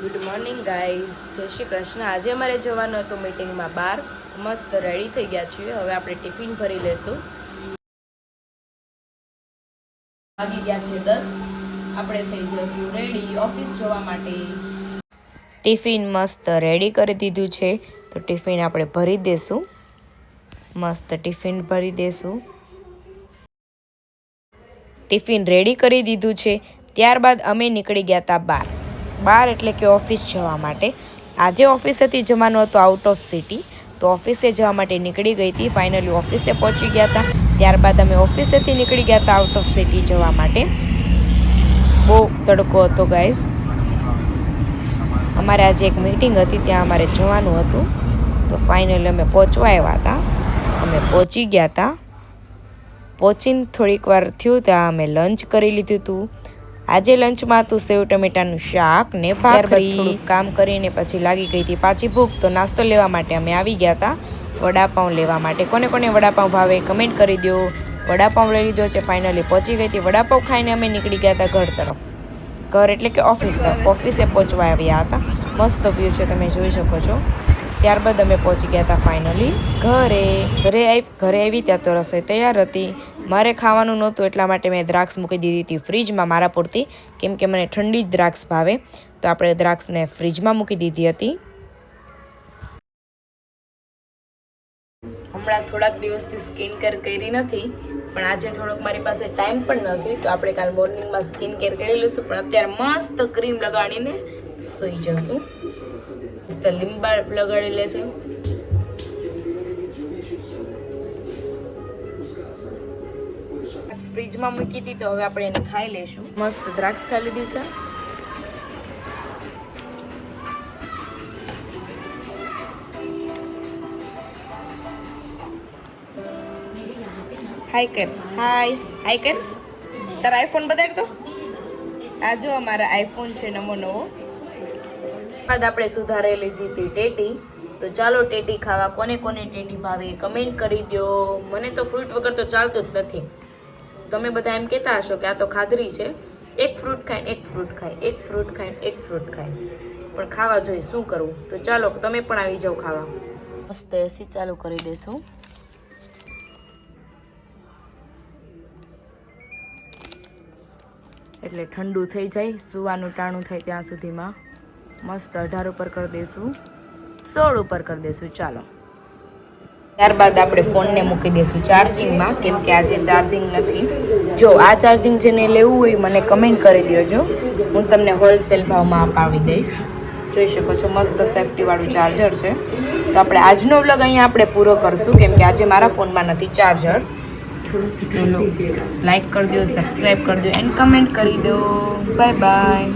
Good morning guys, જય શ્રી કૃષ્ણ। આજે અમારે જવાનું હતું મીટિંગમાં બહાર। મસ્ત રેડી થઈ ગયા છીએ। હવે આપણે ટિફિન ભરી લેશું। વાગી ગયા છે 10। આપણે થઈ જશું રેડી ઓફિસ જવા માટે। ટિફિન મસ્ત રેડી કરી દીધું છે, તો ટિફિન આપણે ભરી દેશું। મસ્ત ટિફિન ભરી દેશું। ટિફિન રેડી કરી દીધું છે, ત્યારબાદ અમે નીકળી ગયા હતા બહાર એટલે કે ઓફિસ જવા માટે। આજે ઓફિસેથી જવાનું હતું આઉટ ઓફ સિટી, તો ઓફિસે જવા માટે નીકળી ગઈ હતી। ફાઇનલી ઓફિસે પહોંચી ગયા હતા। ત્યારબાદ અમે ઓફિસેથી નીકળી ગયા હતા આઉટ ઓફ સિટી જવા માટે। બહુ તડકો હતો ગાઈઝ। અમારે આજે એક મીટિંગ હતી, ત્યાં અમારે જવાનું હતું, તો ફાઇનલી અમે પહોંચવા આવ્યા હતા। અમે પહોંચી ગયા હતા। પહોંચીને થોડીક વાર થયું ત્યાં અમે લંચ કરી લીધું હતું। આજે લંચમાં હતું સેવ ટમેટાનું શાક ને ભાખરી। થોડું કામ કરીને પછી લાગી ગઈ હતી પાછી ભૂખ, તો નાસ્તો લેવા માટે અમે આવી ગયા હતા વડાપાઉં લેવા માટે। કોને કોને વડાપાઉં ભાવે કમેન્ટ કરી દો। વડાપાઉં લઈ લીધો છે, ફાઇનલી પહોંચી ગઈ હતી। વડાપાઉં ખાઈને અમે નીકળી ગયા હતા ઘર તરફ। ઘર એટલે કે ઓફિસ તરફ। ઓફિસે પહોંચવા આવ્યા હતા। મસ્ત વ્યૂ છે, તમે જોઈ શકો છો। ત્યારબાદ અમે પહોંચી ગયા હતા ફાઇનલી ઘરે આવી ત્યાં તો રસોઈ તૈયાર હતી। મારે ખાવાનું નહોતું એટલા માટે મેં દ્રાક્ષ મૂકી દીધી હતી ફ્રીજમાં મારા પૂરતી, કેમ કે મને ઠંડી જ દ્રાક્ષ ભાવે, તો આપણે દ્રાક્ષને ફ્રીજમાં મૂકી દીધી હતી। હમણાં થોડાક દિવસથી સ્કિન કેર કરી નથી, પણ આજે થોડોક મારી પાસે ટાઈમ પણ નથી, તો આપણે કાલ મોર્નિંગમાં સ્કિન કેર કરી લઈશું। પણ અત્યારે મસ્ત ક્રીમ લગાડીને સૂઈ જશું। મસ્ત લીંબા લગાડી લેશું। ફ્રીજમાં મૂકી હતી, તો હવે આપણે એને ખાઈ લઈશું। મસ્ત દ્રાક્ષ ખાઈ લીધી છે। હાય કર, હાય કર। તારા આઈફોન બતાડ તો। આ જો અમારા આઈફોન છે નવો। બાદ આપણે સુધારે લીધી હતી ટેટી, તો ચાલો ટેટી ખાવા। કોને કોને ટેટી ભાવે કમેન્ટ કરી દો। મને તો ફ્રૂટ વગર તો ચાલતું જ નથી। તમે બધા એમ કહેતા હશો કે આ તો ખાધરી છે, એક ફ્રૂટ ખાઈને એક ફ્રૂટ ખાય, એક ફ્રૂટ ખાઈને એક ફ્રૂટ ખાય, પણ ખાવા જોઈએ, શું કરવું? તો ચાલો તમે પણ આવી જાઓ ખાવા। મસ્ત એસી ચાલુ કરી દેશું। એટલે ઠંડુ થઈ જાય, સુવાનું ટાણું થાય ત્યાં સુધીમાં મસ્ત 18 ઉપર કરી દઈશું, 16 ઉપર કરી દઈશું। ચાલો ત્યારબાદ આપણે ફોનને મૂકી દઈશું ચાર્જિંગમાં, કેમ કે આજે ચાર્જિંગ નથી। જો આ ચાર્જિંગ જેને લેવું હોય મને કમેન્ટ કરી દેજો, હું તમને હોલસેલ ભાવમાં અપાવી દઈશ। જોઈ શકો છો મસ્ત સેફ્ટીવાળું ચાર્જર છે। તો આપણે આજનો વ્લોગ અહીંયા આપણે પૂરો કરશું, કેમ કે આજે મારા ફોનમાં નથી ચાર્જર। લાઈક કરી દો, સબસ્ક્રાઈબ કરી દો એન્ડ કમેન્ટ કરી દો। Bye bye.